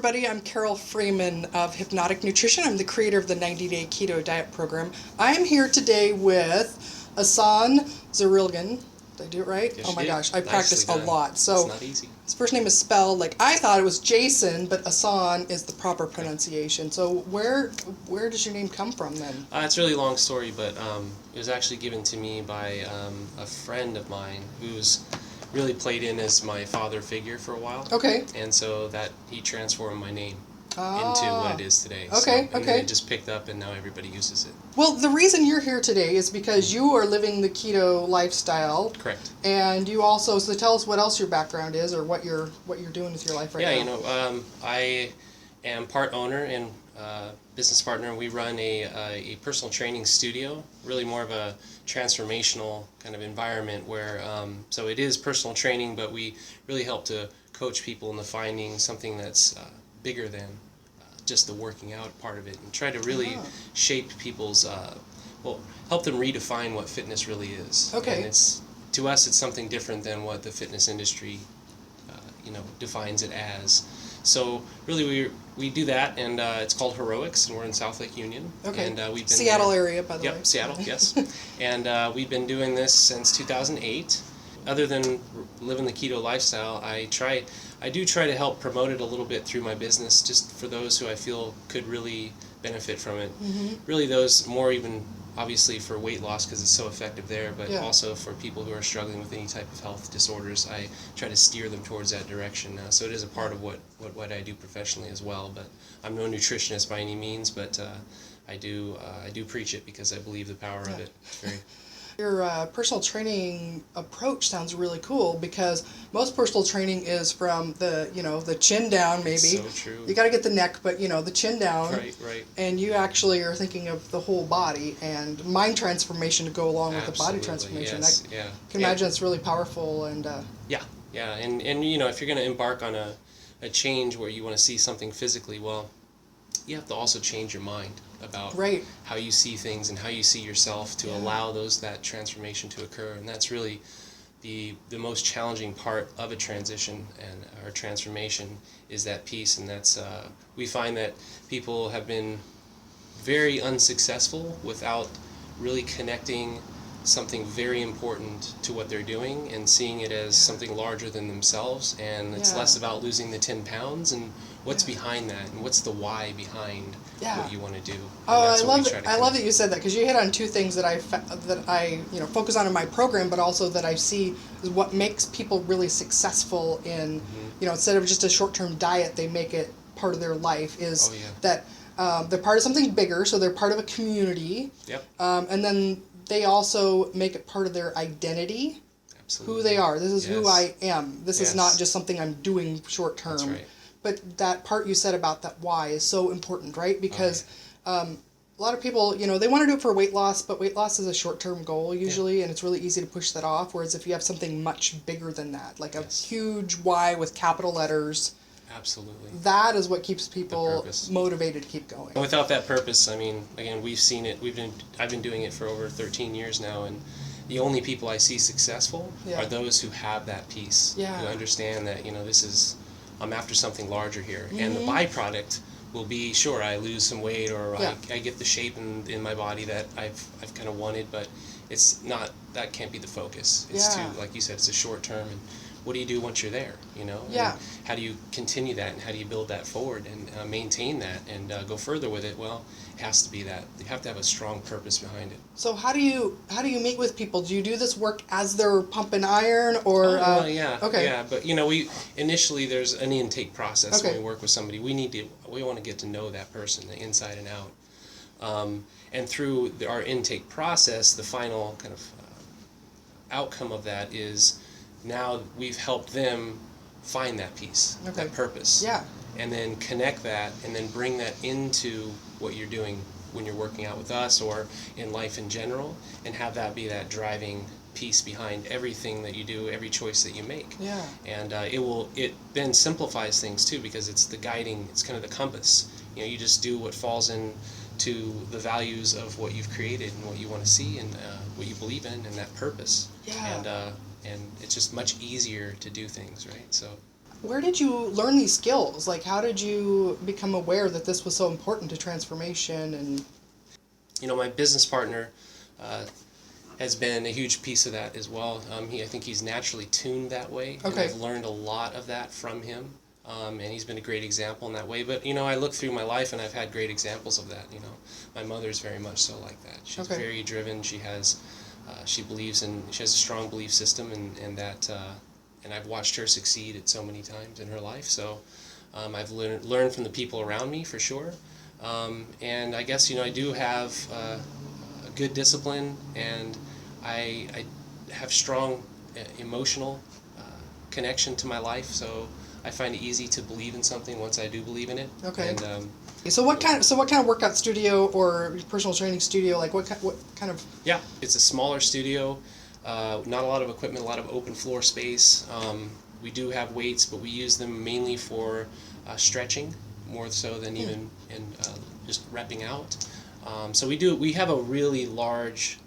everybody. I'm Carole Freeman of Hypnotic Nutrition. I'm the creator of the 90-Day Keto Diet Program. I am here today with Jasson Zurilgen. Did I do it right? Yes, oh my you did. gosh, I Nicely practice a done. lot. So it's not easy. his first name is spelled like I thought it was Jasson, but Jasson is the proper pronunciation. So where does your name come from then? It's a really long story, but it was actually given to me by a friend of mine who's really played in as my father figure for a while. Okay. And so that he transformed my name into what it is today. Okay, and okay. then it just picked up, and now everybody uses it. Well, the reason you're here today is because you are living the keto lifestyle. Correct. And you also, so tell us what else your background is, or what you're doing with your life right now. Yeah, you know, I am part owner and business partner. We run a personal training studio, really more of a transformational kind of environment where, so it is personal training, but we really help to coach people into finding something that's bigger than just the working out part of it, and try to really shape people's, help them redefine what fitness really is. Okay. And to us, it's something different than what the fitness industry, defines it as. So really, we do that, and it's called Heroics, and we're in South Lake Union. Okay. And we've been Seattle there. area, by the way. Yep, Seattle, yes. And we've been doing this since 2008. Other than living the keto lifestyle, I do try to help promote it a little bit through my business, just for those who I feel could really benefit from it. Mm-hmm. Really, those more even obviously for weight loss because it's so effective there, but also for people who are struggling with any type of health disorders. I try to steer them towards that direction. So it is a part of what I do professionally as well. But I'm no nutritionist by any means, but I do preach it because I believe the power of it. It's very. Your personal training approach sounds really cool, because most personal training is from the chin down, maybe. So true. You got to get the neck, but the chin down. Right. And you actually are thinking of the whole body and mind transformation to go along with the body transformation. Yes, I can imagine it's really powerful and. Yeah, and if you're going to embark on a change where you want to see something physically, well, you have to also change your mind about how you see things and how you see yourself to allow that transformation to occur. And that's really the most challenging part of a transition and our transformation is that piece. And that's we find that people have been very unsuccessful without really connecting something very important to what they're doing and seeing it as something larger than themselves, and it's less about losing the 10 pounds and what's behind that and what's the why behind what you want to do. I love that you said that, because you hit on two things that I focus on in my program, but also that I see is what makes people really successful in instead of just a short-term diet, they make it part of their life, is that they're part of something bigger, so they're part of a community. Yep. And then they also make it part of their identity. Absolutely. Who they are. This is who I am. This is not just something I'm doing short term. That's right. But that part you said about that why is so important, right? Because a lot of people, they want to do it for weight loss, but weight loss is a short-term goal usually, and it's really easy to push that off. Whereas if you have something much bigger than that, like a huge why with capital letters, absolutely, that is what keeps people motivated to keep going. And without that purpose, I mean, again, we've seen it. I've been doing it for over 13 years now, and the only people I see successful are those who have that piece, who understand that I'm after something larger here, and the byproduct will be, sure, I lose some weight, or I get the shape in my body that I've kind of wanted, but it's not, that can't be the focus. It's too, like you said, it's a short term, and what do you do once you're there, And how do you continue that, and how do you build that forward and maintain that and go further with it? Well, it has to be that. You have to have a strong purpose behind it. So how do you meet with people? Do you do this work as they're pumping iron, or? But we initially, there's an intake process when we work with somebody. We want to get to know that person, the inside and out, and through our intake process, the final kind of outcome of that is, now we've helped them find that piece, that purpose, and then connect that, and then bring that into what you're doing when you're working out with us or in life in general, and have that be that driving piece behind everything that you do, every choice that you make. Yeah. And it then simplifies things too, because it's the guiding, it's kind of the compass. You just do what falls into the values of what you've created and what you want to see and what you believe in, and that purpose. Yeah. And it's just much easier to do things, right? So where did you learn these skills? Like, how did you become aware that this was so important to transformation? And my business partner has been a huge piece of that as well. I think he's naturally tuned that way, and I've learned a lot of that from him. And he's been a great example in that way. But, I look through my life and I've had great examples of that. My mother's very much so like that. She's very driven. She has, she has a strong belief system, and that, and I've watched her succeed at so many times in her life. So I've learned from the people around me for sure. And I guess, I do have a good discipline, and I have strong emotional connection to my life. So I find it easy to believe in something once I do believe in it. Okay. And, so what kind of workout studio or personal training studio, like what kind of? Yeah, it's a smaller studio, not a lot of equipment, a lot of open floor space. We do have weights, but we use them mainly for stretching, more so than even in just repping out. So we have a really large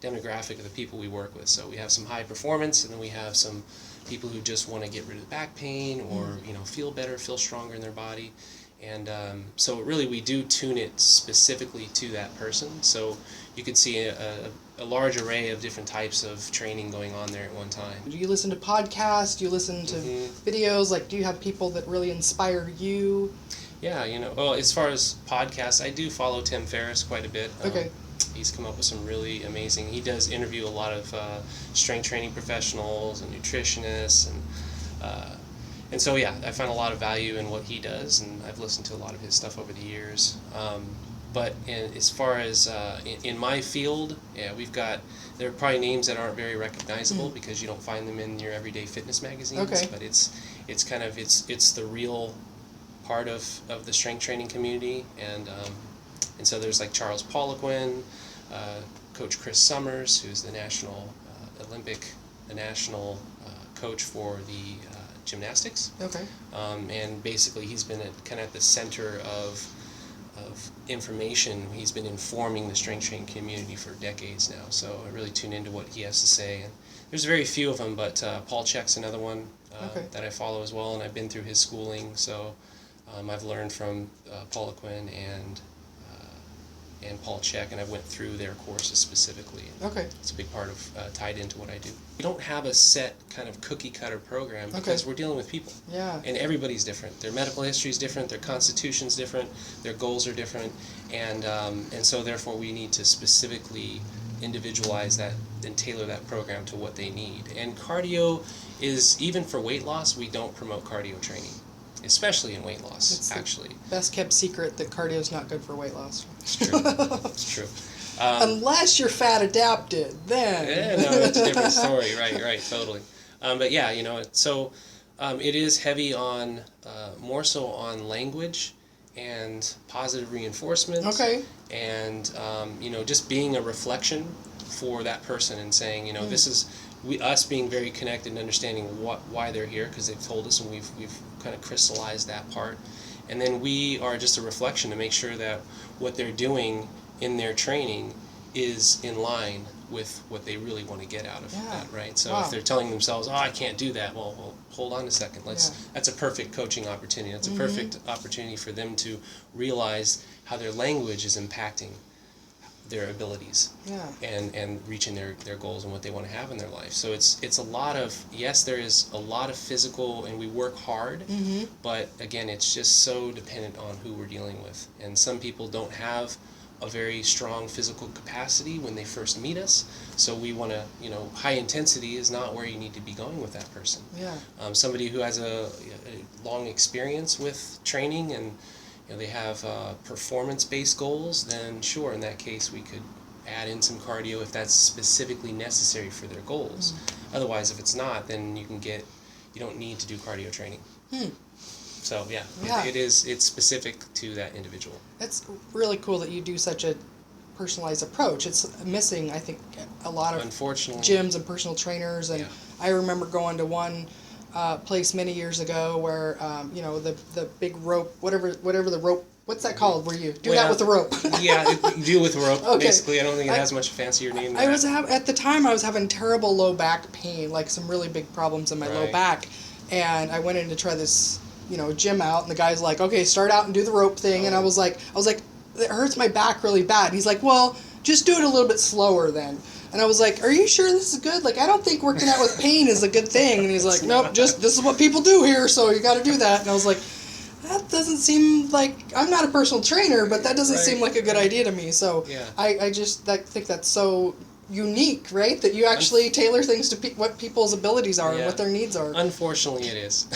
demographic of the people we work with. So we have some high performance, and then we have some people who just want to get rid of back pain, or feel better, feel stronger in their body. And so really we do tune it specifically to that person. So you could see a large array of different types of training going on there at one time. Do you listen to podcasts? Do you listen to videos? Like, do you have people that really inspire you? Yeah, well, as far as podcasts, I do follow Tim Ferriss quite a bit. Okay. He's come up with some really amazing. He does interview a lot of strength training professionals and nutritionists, and so yeah, I find a lot of value in what he does, and I've listened to a lot of his stuff over the years. But as far as in my field, yeah, there are probably names that aren't very recognizable because you don't find them in your everyday fitness magazines. Okay. But it's the real part of the strength training community, and so there's like Charles Poliquin, Coach Chris Summers, who's the national coach for the gymnastics. Okay. And basically he's been kind of at the center of information. He's been informing the strength training community for decades now. So I really tune into what he has to say. And there's very few of them, but Paul Chek's another one that I follow as well, and I've been through his schooling. So I've learned from Poliquin and Paul Chek, and I went through their courses specifically. Okay. It's a big part of tied into what I do. We don't have a set kind of cookie cutter program because we're dealing with people. Yeah. And everybody's different. Their medical history is different. Their constitution's different. Their goals are different, and so therefore we need to specifically individualize that and tailor that program to what they need. And cardio is, even for weight loss, we don't promote cardio training. Especially in weight loss, it's actually. Best kept secret that cardio is not good for weight loss. It's true. It's true. Unless you're fat adapted, then. Yeah, no, that's a different story. Right, totally. But yeah, so it is heavy on, more so on language and positive reinforcement. Okay. And, just being a reflection for that person and saying, this is us being very connected and understanding why they're here, because they've told us, and we've kind of crystallized that part, and then we are just a reflection to make sure that what they're doing in their training is in line with what they really want to get out of that, right? So if they're telling themselves, I can't do that, well hold on a second, that's a perfect coaching opportunity. That's a perfect opportunity for them to realize how their language is impacting their abilities and reaching their goals and what they want to have in their life. So it's a lot of, yes, there is a lot of physical, and we work hard, but again, it's just so dependent on who we're dealing with. And some people don't have a very strong physical capacity when they first meet us, so we want to, high intensity is not where you need to be going with that person. Somebody who has a long experience with training and they have performance-based goals, then sure, in that case we could add in some cardio if that's specifically necessary for their goals. Otherwise, if it's not, then you don't need to do cardio training. So it's specific to that individual. It's really cool that you do such a personalized approach. It's missing, I think, a lot of gyms and personal trainers, and I remember going to one place many years ago where the big rope, whatever the rope, what's that called, where you do that with the rope? You do with rope, basically. I don't think it has much fancier name than that. At the time I was having terrible low back pain, like some really big problems in my low back, and I went in to try this, gym out, and the guy's like, okay, start out and do the rope thing, and I was like, it hurts my back really bad. And he's like, well, just do it a little bit slower then. And I was like, are you sure this is good? Like, I don't think working out with pain is a good thing. And he's like, nope, this is what people do here, so you got to do that. And I was like, that doesn't seem like, I'm not a personal trainer, but that doesn't seem like a good idea to me. So I just think that's so unique, right? That you actually tailor things to what people's abilities are and what their needs are. Unfortunately, it is.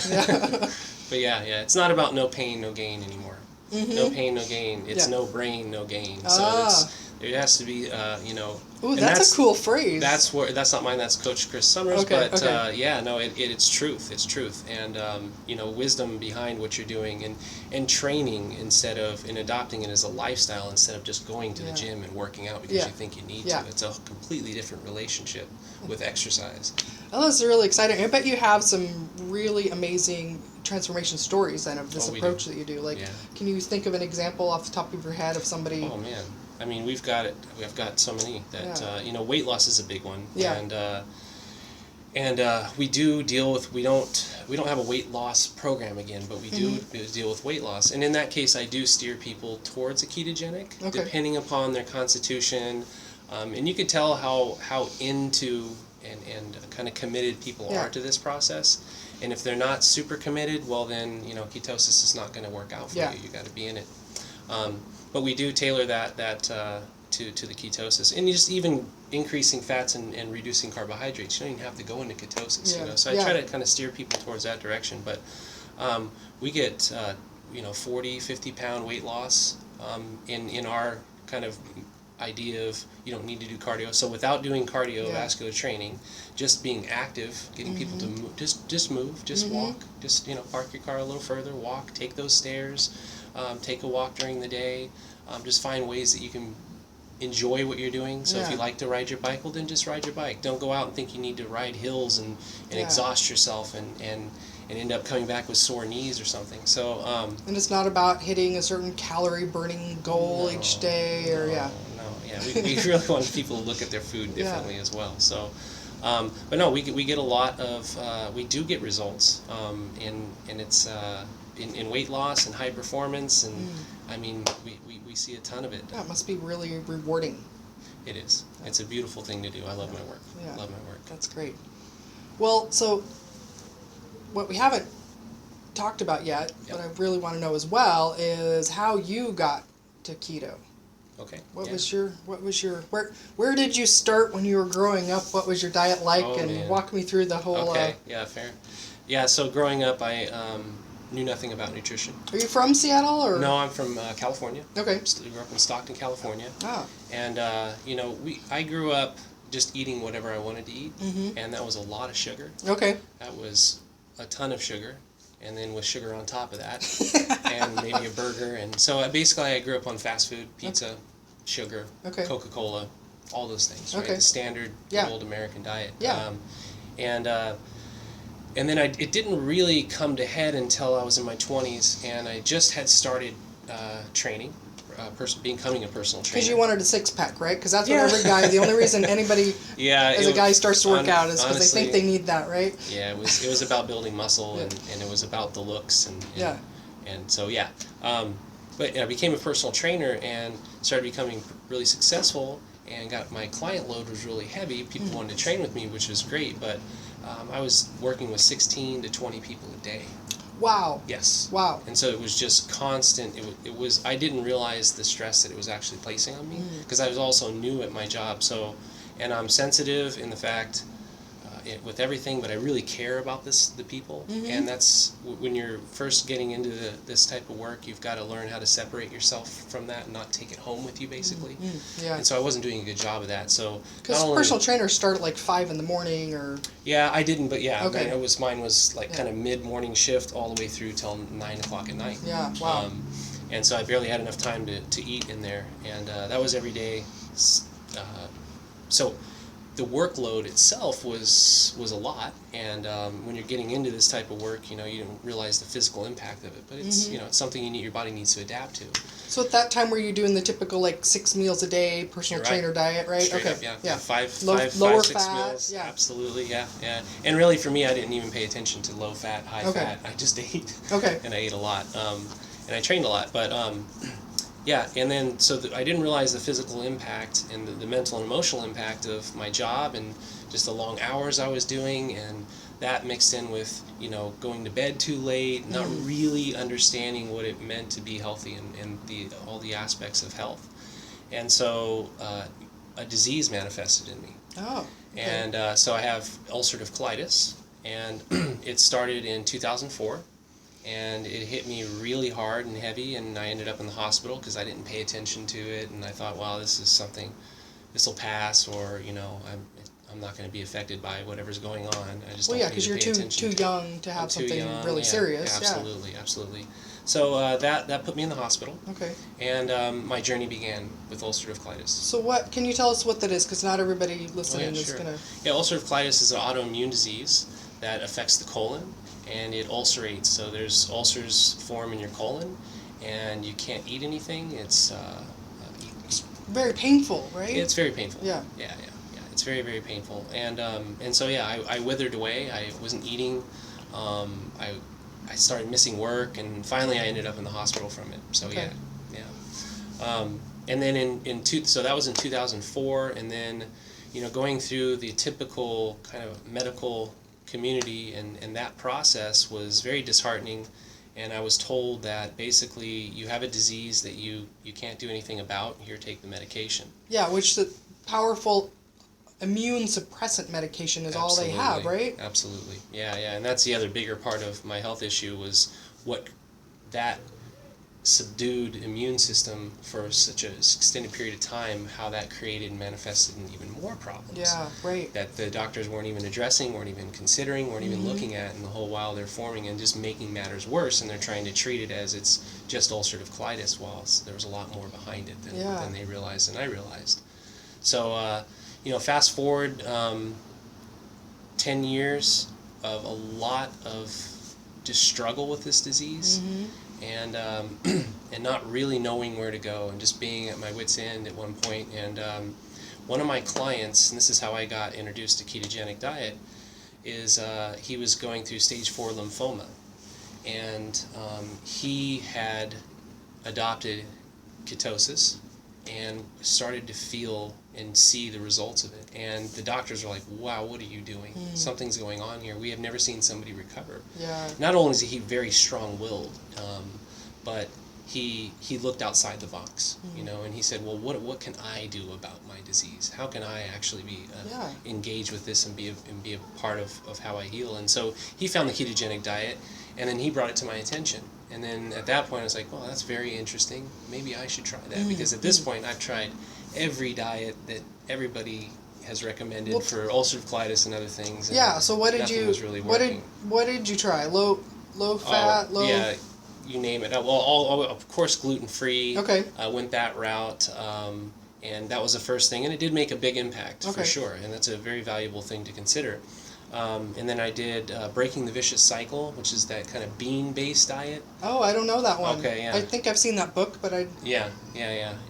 But it's not about no pain, no gain anymore. Mm-hmm. No pain, no gain. It's no brain, no gain. So it has to be, Ooh, that's a cool phrase. That's not mine. That's Coach Chris Summers. But it's truth. It's truth, and wisdom behind what you're doing, and training and adopting it as a lifestyle instead of just going to the gym and working out because you think you need to. It's a completely different relationship with exercise. Oh, that's really exciting. I bet you have some really amazing transformation stories then of this approach that you do. Like, can you think of an example off the top of your head of somebody? Oh man. I mean, we've got so many that weight loss is a big one, and we do deal with we don't have a weight loss program again, but we do deal with weight loss, and in that case, I do steer people towards a ketogenic, depending upon their constitution, and you can tell how into and kind of committed people are to this process, and if they're not super committed, well then ketosis is not going to work out for you. You got to be in it. But we do tailor that to the ketosis, and just even increasing fats and reducing carbohydrates. You don't even have to go into ketosis, So I try to kind of steer people towards that direction. But we get 40, 50-pound weight loss in our kind of idea of you don't need to do cardio. So without doing cardiovascular training, just being active, getting people to move, just move, just walk, just park your car a little further, walk, take those stairs. Take a walk during the day. Just find ways that you can enjoy what you're doing. So if you like to ride your bike, well then just ride your bike. Don't go out and think you need to ride hills and exhaust yourself and end up coming back with sore knees or something. So and it's not about hitting a certain calorie burning goal each day we really want people to look at their food differently as well. So but no, we get a lot of we do get results and it's in weight loss and high performance, and I mean we see a ton of it. That must be really rewarding. It is. It's a beautiful thing to do. I love my work. Love my work. That's great. Well, so what we haven't talked about yet, but I really want to know as well, is how you got to keto. Okay. Where did you start when you were growing up? What was your diet like? Walk me through the whole. Okay. Fair. Yeah. So growing up, I knew nothing about nutrition. Are you from Seattle or? No, I'm from California. Okay. I grew up in Stockton, California. Ah. And I grew up just eating whatever I wanted to eat, and that was a lot of sugar. Okay. That was a ton of sugar, and then with sugar on top of that, and maybe a burger, and so I grew up on fast food, pizza, sugar, Coca-Cola, all those things. Right? The standard old American diet. Yeah. And then it didn't really come to head until I was in my 20s, and I just had started training, becoming a personal trainer. Because you wanted a six-pack, right? Because that's what every guy, the only reason anybody as a guy starts to work out is because they think they need that, right? Yeah, it was about building muscle, and it was about the looks, and so but I became a personal trainer and started becoming really successful, and my client load was really heavy. People wanted to train with me, which was great, but I was working with 16 to 20 people a day. Wow. Yes. Wow. And so it was just constant. It was. I didn't realize the stress that it was actually placing on me because I was also new at my job. So, and I'm sensitive in the fact with everything, but I really care about the people. And that's when you're first getting into this type of work, you've got to learn how to separate yourself from that and not take it home with you, basically. Yeah. And so I wasn't doing a good job of that. So because personal trainers start at like 5 a.m. or. Yeah, I didn't, but mine was like kind of mid-morning shift all the way through till 9 o'clock at night. Yeah. Wow. And so I barely had enough time to eat in there, and that was every day. So the workload itself was a lot, and when you're getting into this type of work, you don't realize the physical impact of it, but it's it's something your body needs to adapt to. So at that time, were you doing the typical 6 meals a day personal trainer diet, right? Straight okay, up, yeah. Five, lower 6 fat, meals, absolutely, yeah. And really, for me, I didn't even pay attention to low fat, high fat. I just ate, and I ate a lot, and I trained a lot, but. And then I didn't realize the physical impact and the mental and emotional impact of my job and just the long hours I was doing, and that mixed in with going to bed too late, not really understanding what it meant to be healthy and all the aspects of health, and so a disease manifested in me. Oh. Okay. And so I have ulcerative colitis, and it started in 2004. And it hit me really hard and heavy, and I ended up in the hospital because I didn't pay attention to it, and I thought, wow, this is something, this will pass, or I'm not going to be affected by whatever's going on. I just don't need to pay attention. Well, yeah, because you're too young to have something really serious. Absolutely. So that put me in the hospital. Okay. And my journey began with ulcerative colitis. So can you tell us what that is? Because not everybody listening is going to... Yeah, ulcerative colitis is an autoimmune disease that affects the colon. And it ulcerates, so there's ulcers form in your colon, and you can't eat anything. It's very painful, right? It's very painful. Yeah. It's very, very painful, and so I withered away. I wasn't eating. I started missing work, and finally I ended up in the hospital from it. So okay. And then so that was in 2004, and then going through the typical kind of medical community and that process was very disheartening, and I was told that basically you have a disease that you can't do anything about, here, take the medication. Yeah, which the powerful immune suppressant medication is all they have, right? Absolutely. Yeah, and that's the other bigger part of my health issue was what that subdued immune system for such an extended period of time, how that created and manifested in even more problems. Yeah, right. That the doctors weren't even addressing, weren't even considering, weren't even looking at, and the whole while they're forming and just making matters worse, and they're trying to treat it as it's just ulcerative colitis, while there was a lot more behind it than they realized and I realized. So, fast forward 10 years of a lot of just struggle with this disease. And not really knowing where to go, and just being at my wit's end at one point. And one of my clients, and this is how I got introduced to ketogenic diet, is he was going through stage 4 lymphoma, and he had adopted ketosis and started to feel and see the results of it. And the doctors were like, wow, what are you doing? Something's going on here. We have never seen somebody recover. Yeah. Not only is he very strong-willed, but he looked outside the box, and he said, well, what can I do about my disease? How can I actually be engaged with this and be a part of how I heal? And so he found the ketogenic diet, and then he brought it to my attention. And then at that point I was like, well, that's very interesting. Maybe I should try that, because at this point I've tried every diet that everybody has recommended for ulcerative colitis and other things. And so what did you really working. What did you try? Low fat, low. Yeah, you name it. Well, of course, gluten-free. Okay. I went that route, and that was the first thing, and it did make a big impact for sure, and that's a very valuable thing to consider. And then I did Breaking the Vicious Cycle, which is that kind of bean-based diet. Oh, I don't know that one. Okay, yeah. I think I've seen that book, but I... Yeah.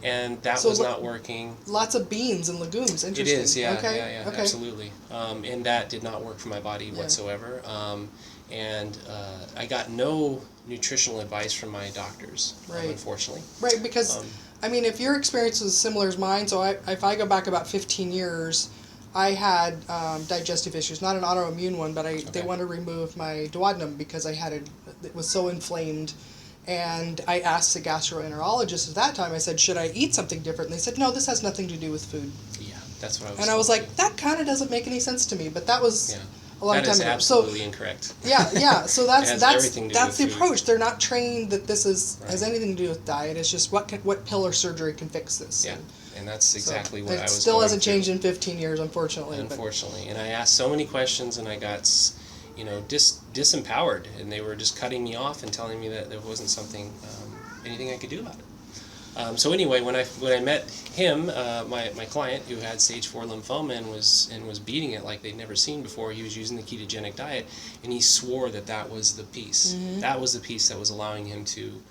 And that was not working. Lots of beans and legumes, interesting. It is, yeah, okay. Absolutely. And that did not work for my body whatsoever. And I got no nutritional advice from my doctors, unfortunately. Right, because, if your experience was similar as mine, so if I go back about 15 years... I had digestive issues, not an autoimmune one, but they wanted to remove my duodenum because it was so inflamed. And I asked the gastroenterologist at that time, I said, should I eat something different? And they said, no, this has nothing to do with food. Yeah, that's what I was And I was like, that kind of doesn't make any sense to me, but that was a long time ago. That is absolutely incorrect. Yeah, so that's the food. approach. They're not trained that this has anything to do with diet. It's just what pill or surgery can fix this. Yeah. And that's exactly what I was It still hasn't changed in 15 years, unfortunately. Unfortunately. And I asked so many questions, and I got, disempowered. And they were just cutting me off and telling me that there wasn't anything I could do about it. So anyway, when I met him, my client who had stage 4 lymphoma and was beating it like they'd never seen before, he was using the ketogenic diet, and he swore that was the piece. Mm-hmm. That was the piece that was allowing him to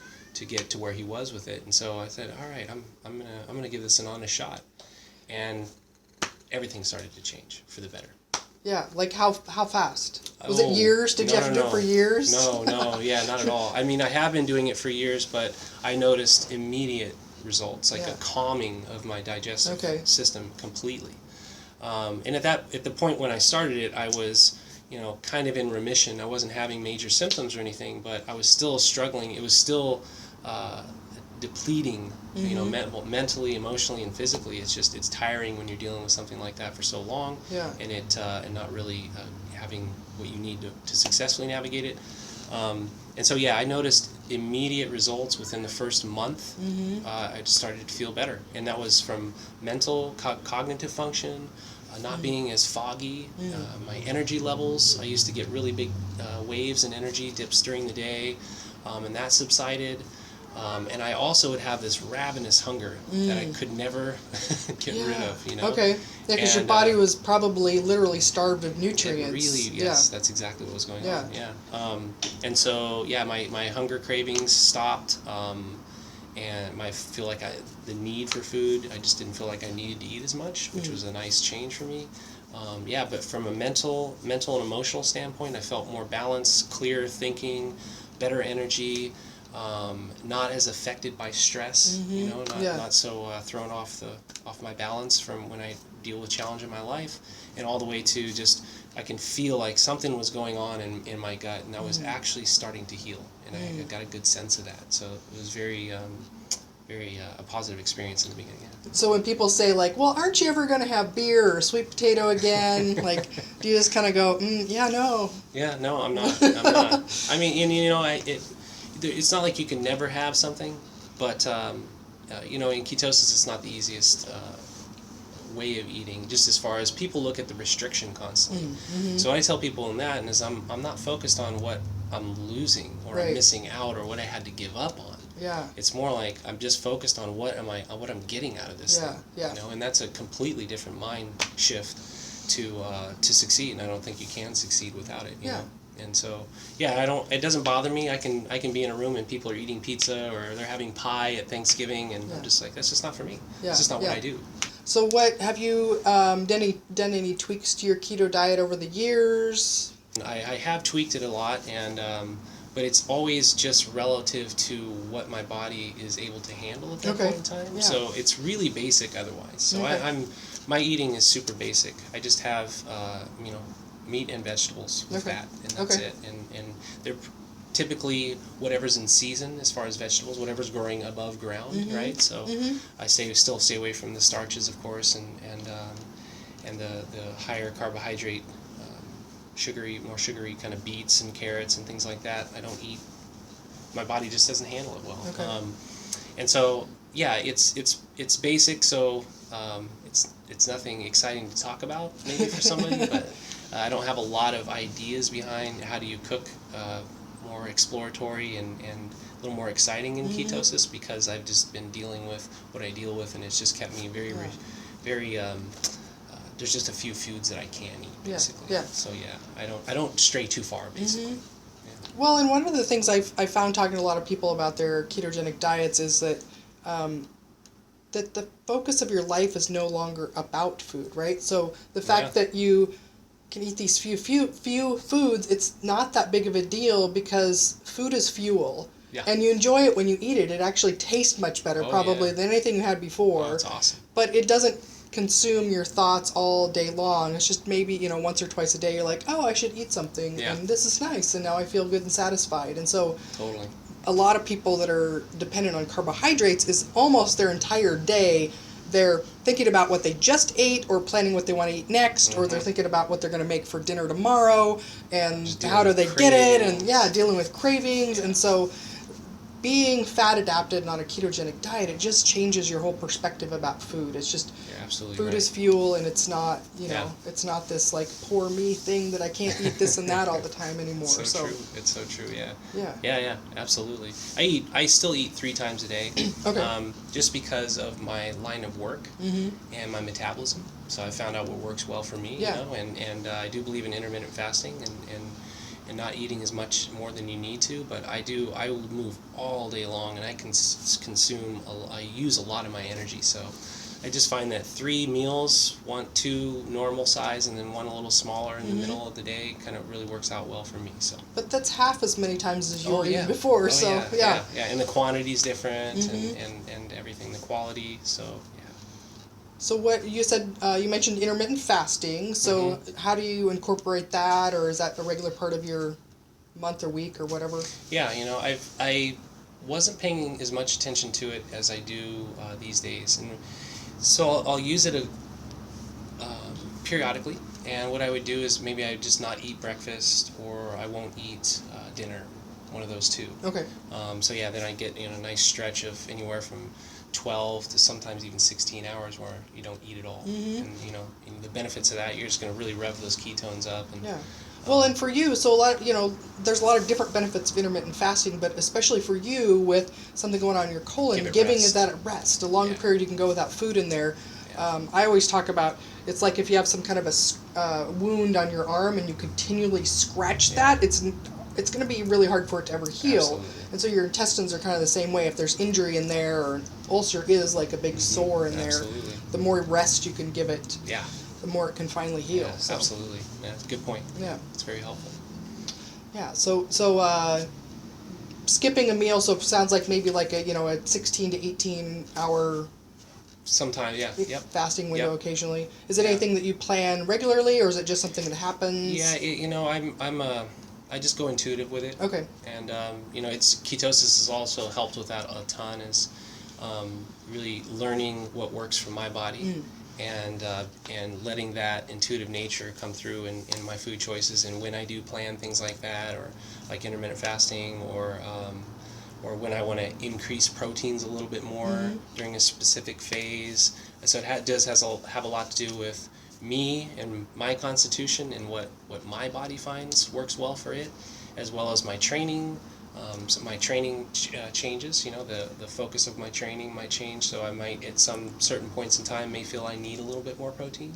get to where he was with it. And so I said, all right, I'm gonna give this an honest shot, and everything started to change for the better. Yeah, like how fast? Was it years? Did you have to do it for years? No, yeah, not at all. I mean, I have been doing it for years, but I noticed immediate results, like a calming of my digestive system completely. And at the point when I started it, I was, kind of in remission. I wasn't having major symptoms or anything, but I was still struggling. It was still depleting, mentally, emotionally, and physically. It's tiring when you're dealing with something like that for so long, and not really having what you need to successfully navigate it. And so I noticed immediate results within the first month. I just started to feel better, and that was from mental, cognitive function, not being as foggy, my energy levels. I used to get really big waves in energy dips during the day, and that subsided. And I also would have this ravenous hunger that I could never get rid of, Okay. Yeah, because your body was probably literally starved of nutrients. Really, yes, that's exactly what was going on. Yeah. And so, my hunger cravings stopped, and I feel like the need for food, I just didn't feel like I needed to eat as much, which was a nice change for me. But from a mental and emotional standpoint, I felt more balanced, clear thinking, better energy. Not as affected by stress, not so thrown off my balance from when I deal with challenge in my life, and all the way to just I can feel like something was going on in my gut, and I was actually starting to heal, and I got a good sense of that. So it was very a positive experience in the beginning. So when people say like, well, aren't you ever going to have beer or sweet potato again? Like, do you just kind of go, no? Yeah, no, I'm not. I mean, it's not like you can never have something, but in ketosis it's not the easiest way of eating, just as far as people look at the restriction constantly. So I tell people in that, and is I'm not focused on what I'm losing or I'm missing out or what I had to give up on. Yeah. It's more like I'm just focused on what I'm getting out of this thing. Yeah. And that's a completely different mind shift to succeed, and I don't think you can succeed without it. You know? And so, it doesn't bother me. I can be in a room and people are eating pizza or they're having pie at Thanksgiving, and I'm just like, that's just not for me. It's just not what I do. So what, have you done any tweaks to your keto diet over the years? I have tweaked it a lot, and but it's always just relative to what my body is able to handle at that point in time. Yeah. So it's really basic otherwise. So my eating is super basic. I just have meat and vegetables with that, and that's it. And they're typically whatever's in season as far as vegetables, whatever's growing above ground, right? So I still stay away from the starches, of course, and the higher carbohydrate, more sugary kind of beets and carrots and things like that. I don't eat. My body just doesn't handle it well. And so it's basic. So it's nothing exciting to talk about maybe for somebody, but I don't have a lot of ideas behind how do you cook more exploratory and a little more exciting in ketosis, because I've just been dealing with what I deal with, and it's just kept me very there's just a few foods that I can eat, basically. So I don't stray too far, basically. Well, and one of the things I found talking to a lot of people about their ketogenic diets is that that the focus of your life is no longer about food, right? So the fact that you can eat these few foods, it's not that big of a deal, because food is fuel. Yeah. And you enjoy it when you eat it. It actually tastes much better than anything you had before. Oh, that's awesome. But it doesn't consume your thoughts all day long. It's just maybe, once or twice a day you're like, oh, I should eat something, and this is nice, and now I feel good and satisfied. And so a lot of people that are dependent on carbohydrates is almost their entire day they're thinking about what they just ate or planning what they want to eat next, or they're thinking about what they're going to make for dinner tomorrow and how do they get it, and dealing with cravings. And so being fat adapted and on a ketogenic diet, it just changes your whole perspective about food. It's just absolutely food right. is fuel, and it's not, it's not this like poor me thing that I can't eat this and that all the time anymore. It's so true. It's so true. Yeah. Yeah. Yeah. Absolutely. I still eat 3 times a day. Okay. Just because of my line of work and my metabolism. So I found out what works well for me. Yeah. And I do believe in intermittent fasting and not eating as much more than you need to, but I will move all day long, and I can I use a lot of my energy, so I just find that 3 meals, 2 normal size and then 1 a little smaller in the middle of the day kind of really works out well for me. So. But that's half as many times as you were eating before, yeah, and the quantity's different and everything, the quality, so yeah. So what you said, you mentioned intermittent fasting. So how do you incorporate that, or is that a regular part of your month or week or whatever? Yeah, I wasn't paying as much attention to it as I do these days, and so I'll use it periodically. And what I would do is maybe I would just not eat breakfast, or I won't eat dinner, one of those 2. Okay. So yeah, then I get a nice stretch of anywhere from 12 to sometimes even 16 hours where you don't eat at all. And and the benefits of that, you're just going to really rev those ketones up. And well, and for you, so a lot, there's a lot of different benefits of intermittent fasting, but especially for you with something going on in your colon, giving it that rest, a longer period you can go without food in there. I always talk about, it's like if you have some kind of a wound on your arm and you continually scratch that, it's going to be really hard for it to ever heal. Absolutely. And so your intestines are kind of the same way. If there's injury in there, or an ulcer is like a big sore in there, the more rest you can give it, the more it can finally heal. Yeah, absolutely. Yeah, good point. Yeah. It's very helpful. Yeah, so skipping a meal, so it sounds like maybe like a 16 to 18 hour Sometimes, fasting window occasionally. Is it anything that you plan regularly, or is it just something that happens? Yeah, I just go intuitive with it. Okay. And it's ketosis has also helped with that a ton. Is really learning what works for my body, and letting that intuitive nature come through in my food choices, and when I do plan things like that, or like intermittent fasting, or when I want to increase proteins a little bit more during a specific phase. So it does have a lot to do with me and my constitution and what my body finds works well for it, as well as my training. So my training changes, the focus of my training might change, so I might at some certain points in time may feel I need a little bit more protein.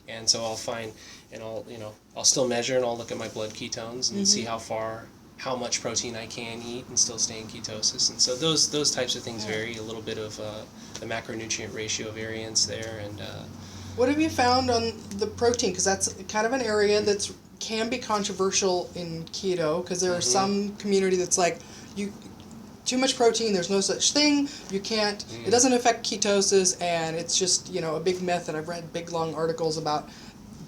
And so I'll find, and I'll still measure, and I'll look at my blood ketones and see how much protein I can eat and still stay in ketosis. And so those types of things vary, a little bit of the macronutrient ratio variance there. And what have you found on the protein? Because that's kind of an area that's can be controversial in keto, because there are some community that's like, too much protein, there's no such thing, you can't, it doesn't affect ketosis, and it's just, a big myth, and I've read big long articles about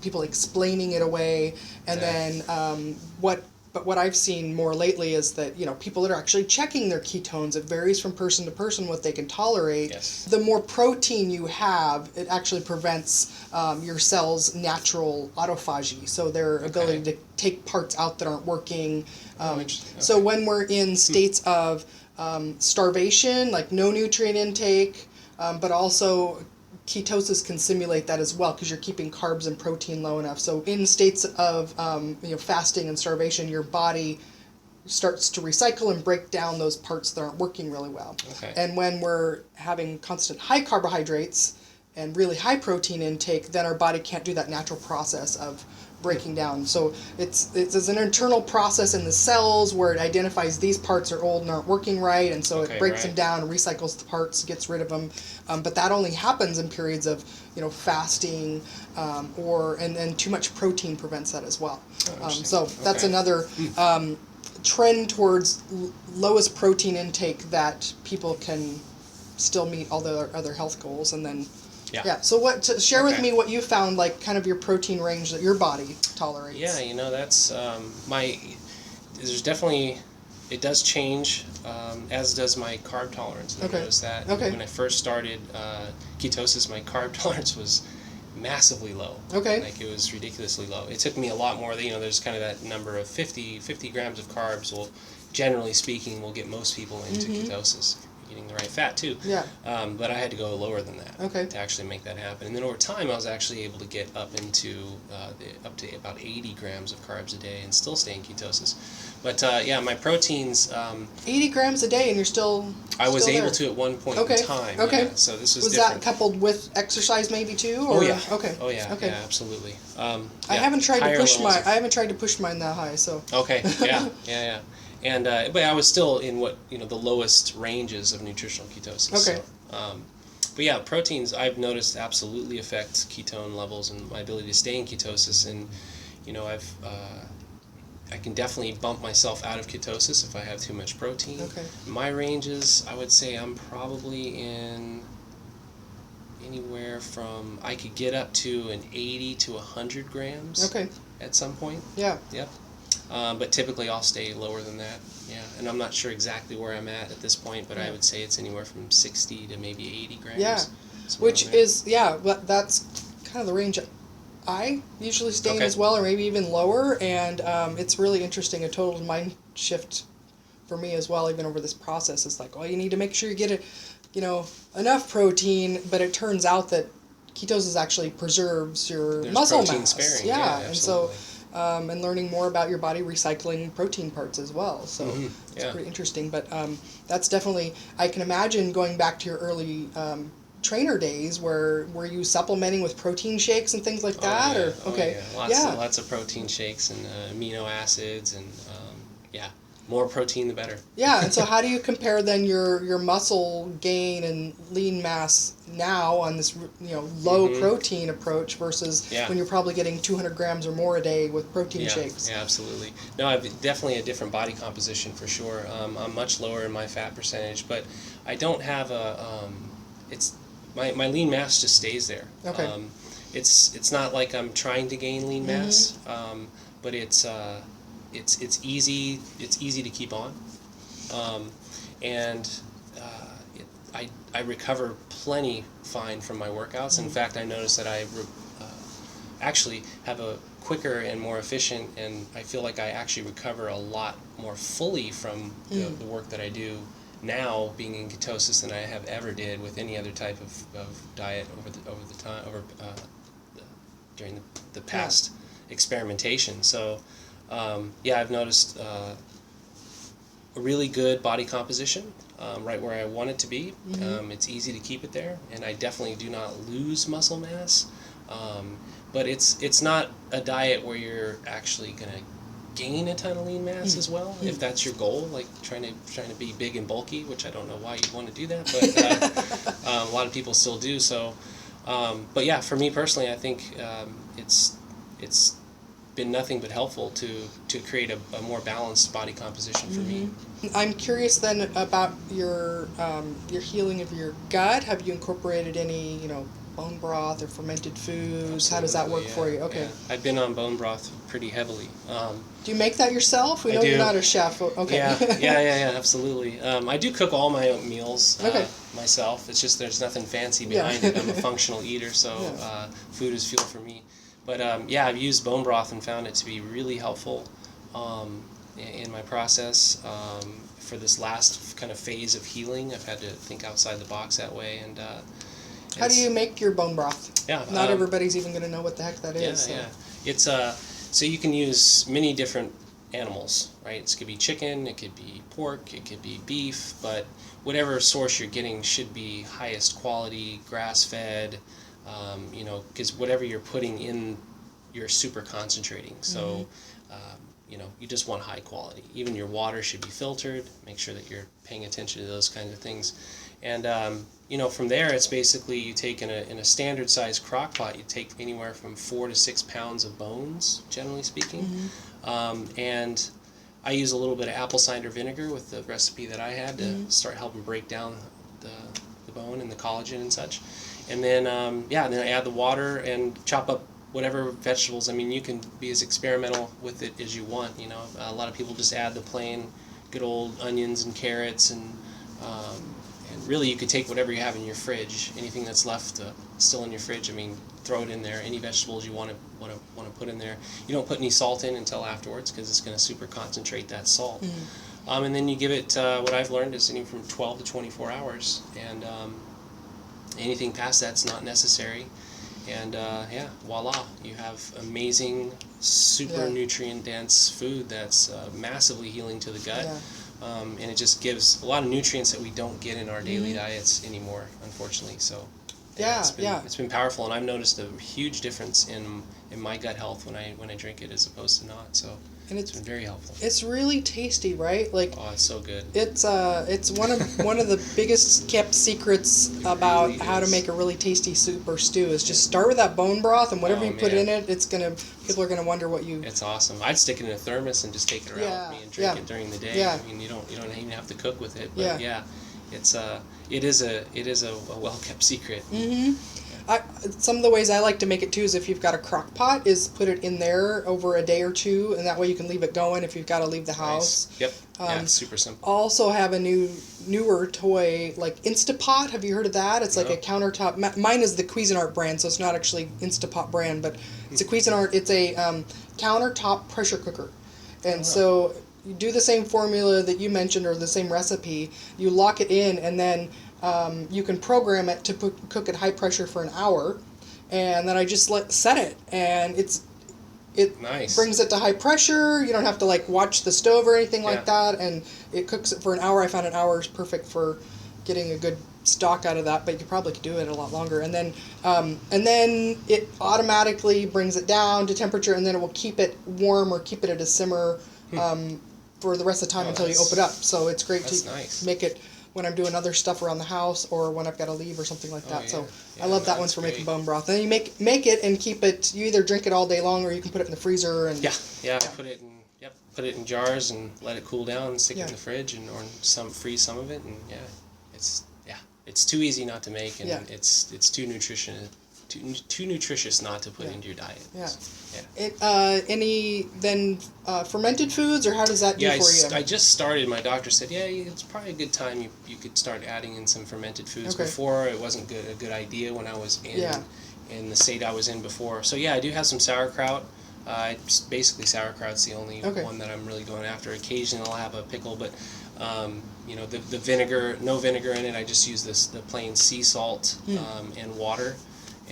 people explaining it away, and then what I've seen more lately is that, people that are actually checking their ketones, it varies from person to person what they can tolerate. Yes. The more protein you have, it actually prevents your cells' natural autophagy, so their ability to take parts out that aren't working. So when we're in states of starvation, like no nutrient intake, but also ketosis can simulate that as well, because you're keeping carbs and protein low enough. So in states of fasting and starvation, your body starts to recycle and break down those parts that aren't working really well. Okay. And when we're having constant high carbohydrates and really high protein intake, then our body can't do that natural process of breaking down. So it's an internal process in the cells where it identifies these parts are old and aren't working right, and so it breaks them down and recycles the parts, gets rid of them. But that only happens in periods of fasting, and too much protein prevents that as well. So that's another trend towards lowest protein intake, that people can still meet all their other health goals. And then so share with me what you found, like kind of your protein range that your body tolerates. Yeah, that's there's definitely, it does change, as does my carb tolerance. I noticed that when I first started ketosis, my carb tolerance was massively low. Like, it was ridiculously low. It took me a lot more, there's kind of that number of 50 grams of carbs will generally speaking, will get most people into ketosis. Eating the right fat too. Yeah. But I had to go lower than that to actually make that happen. And then over time, I was actually able to get up into up to about 80 grams of carbs a day and still stay in ketosis. But my proteins. 80 grams a day, and you're still. I was still able there. to at one point in time. Okay. Yeah, so this was that different. coupled with exercise maybe too? Or? Oh yeah. Okay. Oh yeah. Okay. Yeah, absolutely. I haven't tried to push mine that high. So. Okay. Yeah. And but I was still in the lowest ranges of nutritional ketosis. Okay. So, but yeah, proteins I've noticed absolutely affect ketone levels and my ability to stay in ketosis. And I can definitely bump myself out of ketosis if I have too much protein. Okay. My ranges, I would say I'm probably in anywhere from, I could get up to an 80 to 100 grams. Okay. At some point. Yeah. Yep. But typically I'll stay lower than that. Yeah. And I'm not sure exactly where I'm at this point, but I would say it's anywhere from 60 to maybe 80 grams. Yeah. Which is, but that's kind of the range I usually stay in as well, or maybe even lower. And it's really interesting, a total mind shift for me as well, even over this process. It's like, you need to make sure you get enough protein, but it turns out that ketosis actually preserves your muscle mass. Sparing. Yeah, and so and learning more about your body recycling protein parts as well. So it's pretty interesting. But that's definitely, I can imagine going back to your early trainer days, were you supplementing with protein shakes and things like that? Lots of protein shakes and amino acids and more protein the better. Yeah, and so how do you compare then your muscle gain and lean mass now on this low protein approach versus when you're probably getting 200 grams or more a day with protein shakes? Yeah, absolutely. No, I've definitely a different body composition for sure. I'm much lower in my fat percentage, but I don't have my lean mass just stays there. Okay. It's not like I'm trying to gain lean mass, but it's easy to keep on, and I recover plenty fine from my workouts. In fact, I noticed that I actually have a quicker and more efficient, and I feel like I actually recover a lot more fully from the work that I do now, being in ketosis, than I have ever did with any other type of diet during the past experimentation. So I've noticed a really good body composition, right where I want it to be. It's easy to keep it there, and I definitely do not lose muscle mass. But it's not a diet where you're actually going to gain a ton of lean mass as well, if that's your goal, like trying to be big and bulky, which I don't know why you'd want to do that, but a lot of people still do. So, but yeah, for me personally, I think it's been nothing but helpful to create a more balanced body composition for me. I'm curious then about your healing of your gut. Have you incorporated any bone broth or fermented foods? Absolutely. How does that work for you? Okay. Yeah. I've been on bone broth pretty heavily. Do you make that yourself? We know you're not a chef. Okay. Yeah, absolutely. I do cook all my own meals myself. It's just there's nothing fancy behind it. I'm a functional eater, so food is fuel for me. But I've used bone broth and found it to be really helpful in my process. For this last kind of phase of healing, I've had to think outside the box that way. And how do you make your bone broth? Yeah, not everybody's even going to know what the heck that is. Yeah. It's so you can use many different animals, right? It could be chicken, it could be pork, it could be beef, but whatever source you're getting should be highest quality, grass-fed. Because whatever you're putting in, you're super concentrating. So, you just want high quality. Even your water should be filtered. Make sure that you're paying attention to those kinds of things. And, from there, it's basically you take in a standard size crock pot, you take anywhere from 4 to 6 pounds of bones, generally speaking. And I use a little bit of apple cider vinegar with the recipe that I had to start helping break down the bone and the collagen and such. And then, then I add the water and chop up whatever vegetables. I mean, you can be as experimental with it as you want. A lot of people just add the plain, good old onions and carrots, and really you could take whatever you have in your fridge, anything that's left still in your fridge. I mean, throw it in there. Any vegetables you want to put in there. You don't put any salt in until afterwards because it's going to super concentrate that salt. And then you give it, what I've learned is anywhere from 12 to 24 hours. And anything past that's not necessary. And voila, you have amazing, super nutrient-dense food that's massively healing to the gut. Yeah. And it just gives a lot of nutrients that we don't get in our daily diets anymore, unfortunately. So it's been powerful, and I've noticed a huge difference in my gut health when I drink it as opposed to not. So it's been very helpful. It's really tasty, right? Like, oh, it's so good. It's one of the biggest kept secrets about really how to make a really tasty soup or stew is just start with that bone broth, and whatever you put in it, people are gonna wonder what you. It's awesome. I'd stick it in a thermos and just take it around with me and drink it during the day. Yeah. I mean, you don't even have to cook with it, but it is a well kept secret. Mm-hmm. Some of the ways I like to make it too is if you've got a crock pot, is put it in there over a day or two, and that way you can leave it going if you've got to leave the house. Nice. Yep. Super simple. Also have a newer toy like Instapot. Have you heard of that? It's like a countertop. Mine is the Cuisinart brand, so it's not actually Instapot brand, but it's a Cuisinart. It's a countertop pressure cooker, and so you do the same formula that you mentioned or the same recipe. You lock it in, and then you can program it to cook at high pressure for an hour, and then I just set it, and it nice. Brings it to high pressure. You don't have to like watch the stove or anything like that, and it cooks it for an hour. I found an hour is perfect for getting a good stock out of that, but you probably could do it a lot longer. And then it automatically brings it down to temperature, and then it will keep it warm or keep it at a simmer for the rest of the time until you open it up. So it's great to make it when I'm doing other stuff around the house or when I've got to leave or something like that. So I love that one for making bone broth. And then you make it and keep it. You either drink it all day long or you can put it in the freezer and put it in jars and let it cool down and stick it in the fridge or freeze some of it, and it's too easy not to make, and it's too nutritious not to put into your diet. Yeah. So, any fermented foods, or how does that do for you? I just started. My doctor said, it's probably a good time you could start adding in some fermented foods. Okay. Before, it wasn't a good idea when I was in the state I was in before. So I do have some sauerkraut. Basically sauerkraut's the only one that I'm really going after. Occasionally I'll have a pickle, but the vinegar, no vinegar in it. I just use the plain sea salt and water.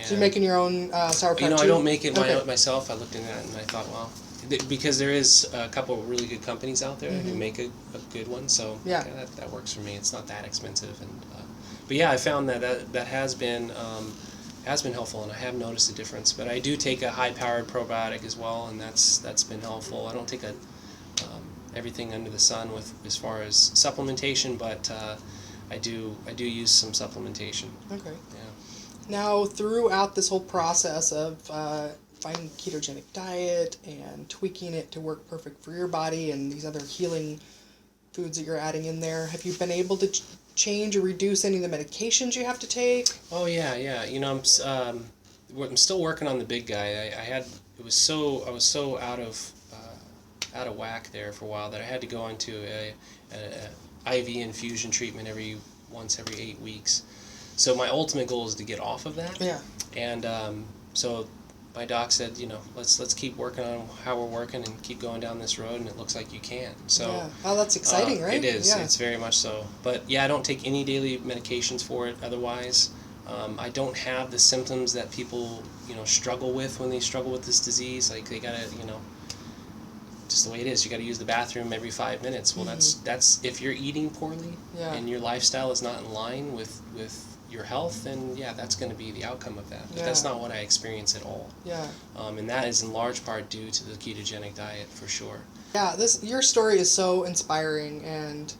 So you're making your own sauerkraut too? I don't make it myself. I looked into that and I thought, because there is a couple of really good companies out there who make a good one, so that works for me. It's not that expensive, but I found that has been helpful, and I have noticed a difference. But I do take a high-powered probiotic as well, and that's been helpful. I don't take everything under the sun as far as supplementation, but I do use some supplementation. Okay. Yeah. Now, throughout this whole process of finding a ketogenic diet and tweaking it to work perfect for your body and these other healing foods that you're adding in there, have you been able to change or reduce any of the medications you have to take? Oh yeah. I'm still working on the big guy. I was so out of whack there for a while that I had to go into a IV infusion treatment once every 8 weeks. So my ultimate goal is to get off of that. Yeah. And so my doc said, let's keep working on how we're working and keep going down this road, and it looks like you can. So that's exciting, right? It is. Yeah. It's very much so. But I don't take any daily medications for it. Otherwise, I don't have the symptoms that people struggle with when they struggle with this disease. Like they gotta just the way it is. You got to use the bathroom every 5 minutes. Well, that's if you're eating poorly and your lifestyle is not in line with your health, then that's going to be the outcome of that. But that's not what I experience at all. Yeah. And that is in large part due to the ketogenic diet, for sure. Yeah, your story is so inspiring, and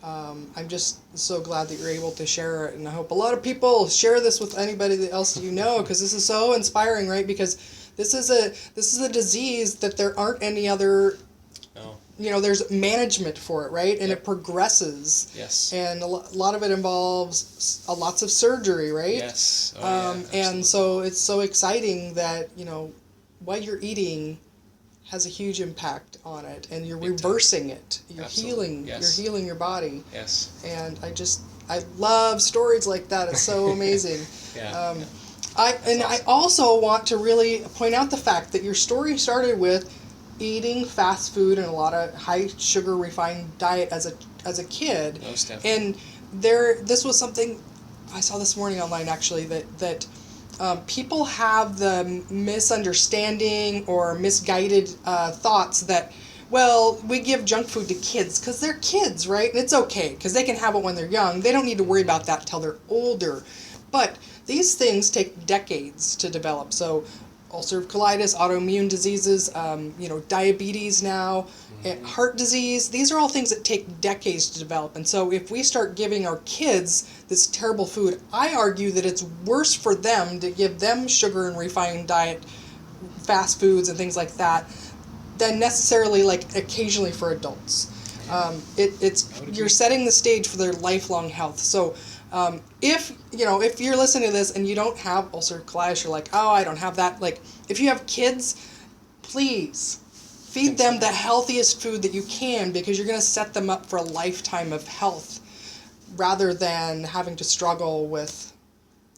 I'm just so glad that you're able to share it. And I hope a lot of people share this with anybody else because this is so inspiring, right? Because this is a disease that there aren't any other. No. There's management for it, right? And it progresses. Yes. And a lot of it involves lots of surgery, right? Yes. And so it's so exciting that, what you're eating has a huge impact on it, and you're reversing it. You're healing. Yes. You're healing your body. Yes. And I love stories like that. It's so amazing. I also want to really point out the fact that your story started with eating fast food and a lot of high sugar refined diet as a kid. Most definitely. And this was something I saw this morning online, actually, that people have the misunderstanding or misguided thoughts that, well, we give junk food to kids because they're kids, right? And it's okay because they can have it when they're young. They don't need to worry about that until they're older. But these things take decades to develop. So ulcerative colitis, autoimmune diseases, diabetes now, heart disease, these are all things that take decades to develop. And so if we start giving our kids this terrible food, I argue that it's worse for them to give them sugar and refined diet, fast foods and things like that, than necessarily like occasionally for adults. You're setting the stage for their lifelong health. So if you're listening to this and you don't have ulcerative colitis, you're like, oh, I don't have that. Like, if you have kids, please feed them the healthiest food that you can, because you're going to set them up for a lifetime of health rather than having to struggle with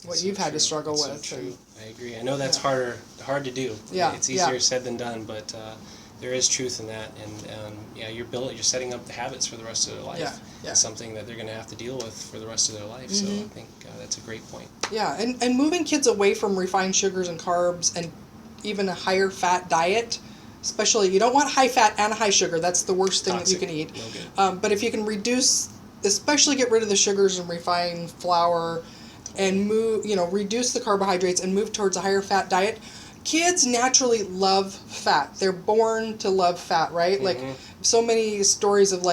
what you've had to struggle with. So true. I agree. I know that's hard to do. Yeah. It's easier said than done, but there is truth in that, and you're setting up the habits for the rest of their life. Yeah. It's something that they're going to have to deal with for the rest of their life. So I think that's a great point. Yeah, and moving kids away from refined sugars and carbs and even a higher fat diet, especially, you don't want high fat and high sugar. That's the worst thing Toxic. that you can eat. No good. But if you can especially get rid of the sugars and refined flour, and reduce the carbohydrates and move towards a higher fat diet. Kids naturally love fat. They're born to love fat, right? Like, so many stories of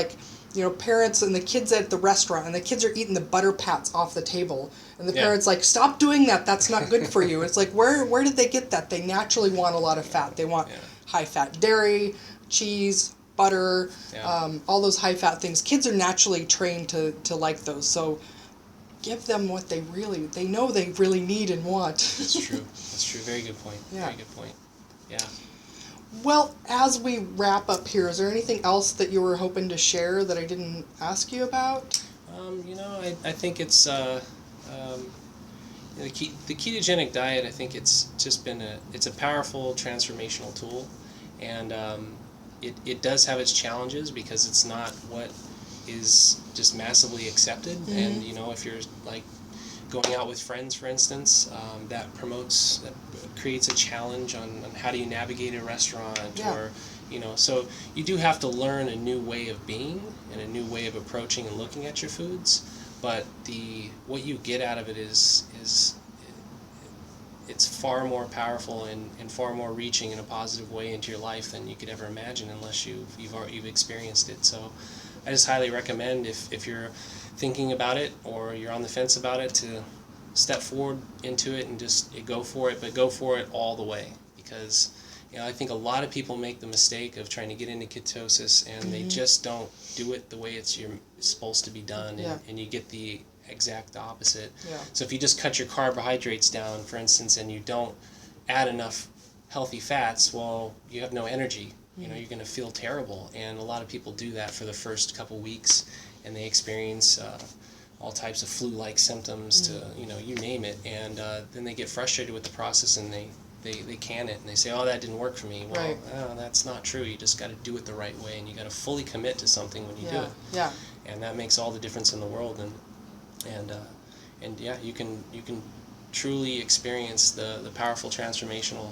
parents and the kids at the restaurant, and the kids are eating the butter pats off the table, and the parents like, stop doing that. That's not good for you. It's like, where did they get that? They naturally want a lot of fat. They want high fat dairy, cheese, butter, all those high fat things. Kids are naturally trained to like those. So give them what they know they really need and want. That's true. Very good point. Yeah. Very good point. Yeah. Well, as we wrap up here, is there anything else that you were hoping to share that I didn't ask you about? I think it's the ketogenic diet. I think it's just been it's a powerful transformational tool, and it does have its challenges because it's not what is just massively accepted. And if you're like going out with friends, for instance, that creates a challenge on how do you navigate a restaurant, or so you do have to learn a new way of being and a new way of approaching and looking at your foods. But what you get out of it is it's far more powerful and far more reaching in a positive way into your life than you could ever imagine unless you've experienced it. So I just highly recommend, if you're thinking about it or you're on the fence about it, to step forward into it and just go for it, but go for it all the way. Because I think a lot of people make the mistake of trying to get into ketosis and they just don't do it the way it's supposed to be done, and you get the exact opposite. So if you just cut your carbohydrates down, for instance, and you don't add enough healthy fats, well, you have no energy. You're going to feel terrible, and a lot of people do that for the first couple weeks, and they experience all types of flu-like symptoms to you name it, and then they get frustrated with the process and they can it and they say, oh, that didn't work for me. Well, that's not true. You just got to do it the right way, and you got to fully commit to something when you do it. And that makes all the difference in the world, and you can truly experience the powerful transformational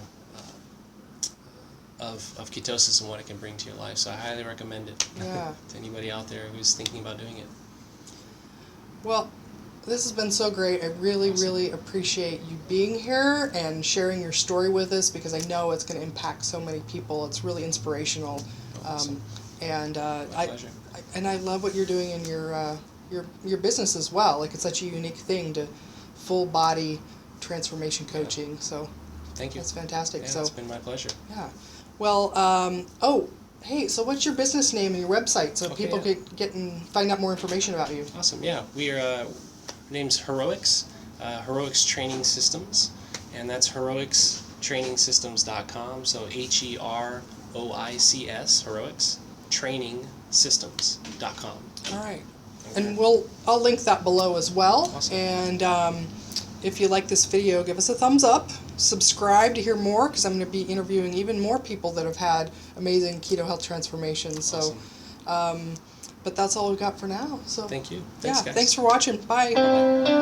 of ketosis and what it can bring to your life. So I highly recommend it to anybody out there who's thinking about doing it. Well, this has been so great. I really, really appreciate you being here and sharing your story with us, because I know it's going to impact so many people. It's really inspirational. Awesome. And My pleasure. I love what you're doing in your business as well. Like, it's such a unique thing to full body transformation coaching. So thank you. That's fantastic. Yeah, it's been my pleasure. Yeah. Well, hey, so what's your business name and your website so people can get and find out more information about you? Awesome. Yeah, we are. Name's Heroics, Heroics Training Systems, and that's heroicstrainingsystems.com. So HEROICS, Heroics Training Systems.com. All right. And I'll link that below as well. Awesome. And if you like this video, give us a thumbs up. Subscribe to hear more, because I'm going to be interviewing even more people that have had amazing keto health transformations. So, awesome. but that's all we've got for now. So thank you. Thanks, yeah, guys. thanks for watching. Bye. Bye-bye.